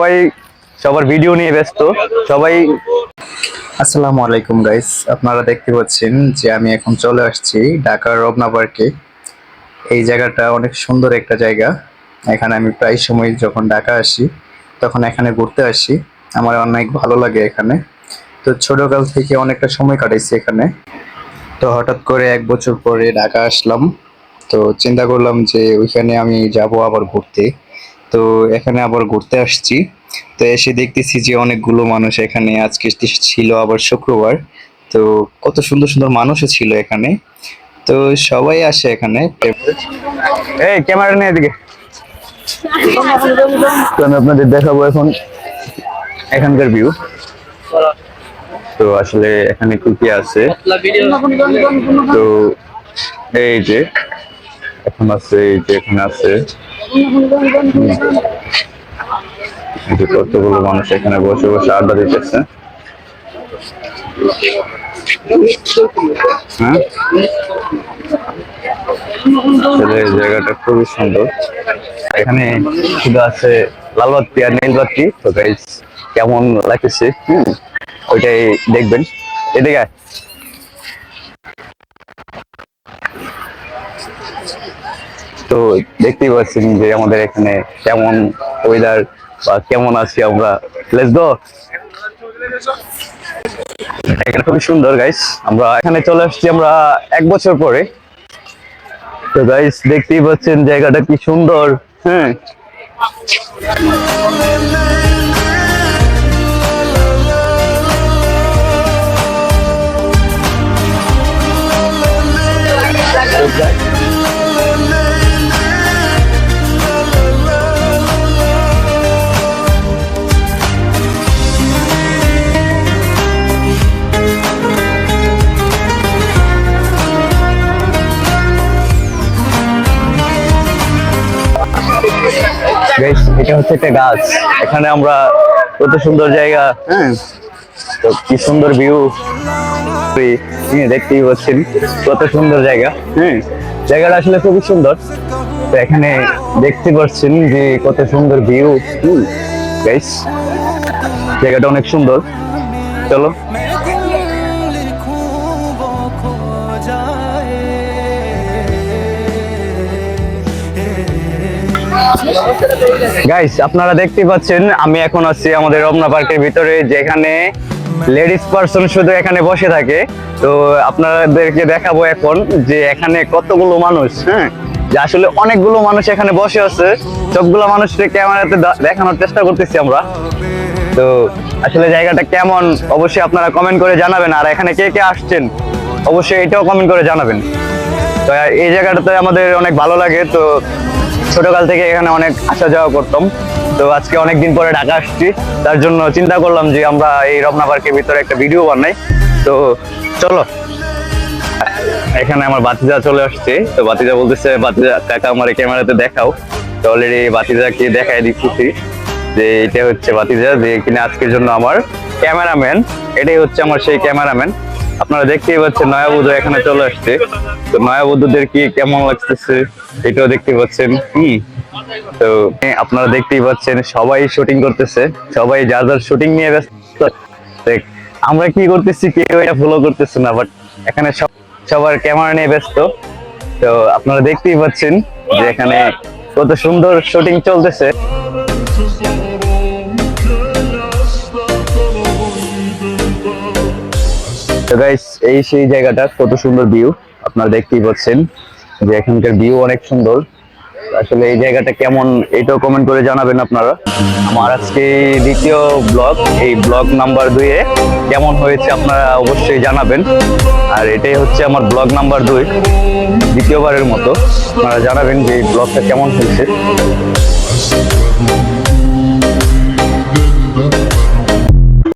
সবাই সবার ভিডিও নিয়ে ব্যস্ত সবাই। আসসালামু আলাইকুম গাইস, আপনারা দেখতে পাচ্ছেন যে আমি এখন চলে আসছি ঢাকার রমনা পার্কে। এই জায়গাটা অনেক সুন্দর একটা জায়গা। এখানে আমি প্রায় সময় যখন ঢাকা আসি তখন এখানে ঘুরতে আসি। আমার অনেক ভালো লাগে এখানে। তো ছোটকাল থেকে অনেকটা সময় কাটাইছি এখানে। তো হঠাৎ করে 1 বছর পরে ঢাকা আসলাম। তো চিন্তা করলাম যে ওইখানে আমি যাব আবার ঘুরতে। তো এখানে আবার ঘুরতে আসছি। তো এসে দেখতেছি যে অনেকগুলো মানুষ এখানে। আজকে ছিল আবার শুক্রবার। তো কত সুন্দর সুন্দর মানুষও ছিল এখানে। তো সবাই আসে এখানে। এই ক্যামেরা নিয়ে এদিকে। তো আমি আপনাদের দেখাবো এখন এখানকার ভিউ। তো আসলে এখানে কি কি আছে, তো এই যে এখন আছে, এই যে এখানে আছে এই যে কতগুলো মানুষ এখানে বসে বসে আড্ডা দিতেছে। হ্যাঁ, আসলে জায়গাটা খুবই সুন্দর। এখানে শুধু আছে লাল বাতি আর নীল বাতি। তো গাইস কেমন লাগতেছে ওইটাই দেখবেন। এদিকে আয়। তো দেখতেই পাচ্ছেন যে আমাদের এখানে কেমন ওয়েদার বা কেমন আছি আমরা। Let's go. এখানে খুবই সুন্দর গাইস। আমরা এখানে চলে আসছি আমরা 1 বছর পরে। তো গাইস দেখতেই পাচ্ছেন জায়গাটা কি সুন্দর। হ্যাঁ, গাইস এটা হচ্ছে একটা গাছ। এখানে আমরা কত সুন্দর জায়গা। হ্যাঁ, তো কি সুন্দর ভিউ দেখতেই পাচ্ছেন, কত সুন্দর জায়গা। হ্যাঁ, জায়গাটা আসলে খুবই সুন্দর। তো এখানে দেখতে পাচ্ছেন যে কত সুন্দর ভিউ। গাইস জায়গাটা অনেক সুন্দর। চলো। গাইস আপনারা দেখতেই পাচ্ছেন আমি এখন আছি আমাদের রমনা পার্কের ভিতরে, যেখানে লেডিস পার্সন শুধু এখানে বসে থাকে। তো আপনাদেরকে দেখাবো এখন যে এখানে কতগুলো মানুষ। হ্যাঁ, যে আসলে অনেকগুলো মানুষ এখানে বসে আছে। সবগুলো মানুষকে ক্যামেরাতে দেখানোর চেষ্টা করতেছি আমরা। তো আসলে জায়গাটা কেমন অবশ্যই আপনারা কমেন্ট করে জানাবেন। আর এখানে কে কে আসছেন অবশ্যই এটাও কমেন্ট করে জানাবেন। তো এই জায়গাটাতে আমাদের অনেক ভালো লাগে। তো ছোটকাল থেকে এখানে অনেক আসা যাওয়া করতাম। তো আজকে অনেকদিন পরে ঢাকা আসছি, তার জন্য চিন্তা করলাম যে আমরা এই রমনা পার্কের ভিতরে একটা ভিডিও বানাই। তো চলো। এখানে আমার বাতিজা চলে আসছে। তো বাতিজা বলতেছে, বাতিজা কাকা আমার ক্যামেরাতে দেখাও। তো অলরেডি বাতিজাকে দেখাই দিচ্ছি যে এটা হচ্ছে বাতিজা, যে কিনা আজকের জন্য আমার ক্যামেরাম্যান। এটাই হচ্ছে আমার সেই ক্যামেরাম্যান। আপনারা দেখতেই পাচ্ছেন নয়াবধূ এখানে চলে আসছে। তো নয়াবধূদের কি কেমন লাগতেছে এটাও দেখতে পাচ্ছেন। তো আপনারা দেখতেই পাচ্ছেন সবাই শুটিং করতেছে, সবাই যার যার শুটিং নিয়ে ব্যস্ত। আমরা কি করতেছি কেউ এটা ফলো করতেছে না, বাট এখানে সবার ক্যামেরা নিয়ে ব্যস্ত। তো আপনারা দেখতেই পাচ্ছেন যে এখানে কত সুন্দর শুটিং চলতেছে। তো গাইস এই সেই জায়গাটা, কত সুন্দর ভিউ আপনারা দেখতেই পাচ্ছেন যে এখানকার ভিউ অনেক সুন্দর। আসলে এই জায়গাটা কেমন এটাও কমেন্ট করে জানাবেন আপনারা। আমার আজকে দ্বিতীয় ব্লগ, এই ব্লগ নাম্বার 2 এ কেমন হয়েছে আপনারা অবশ্যই জানাবেন। আর এটাই হচ্ছে আমার ব্লগ নাম্বার 2, দ্বিতীয়বারের মতো। আপনারা জানাবেন যে এই ব্লগটা কেমন হয়েছে।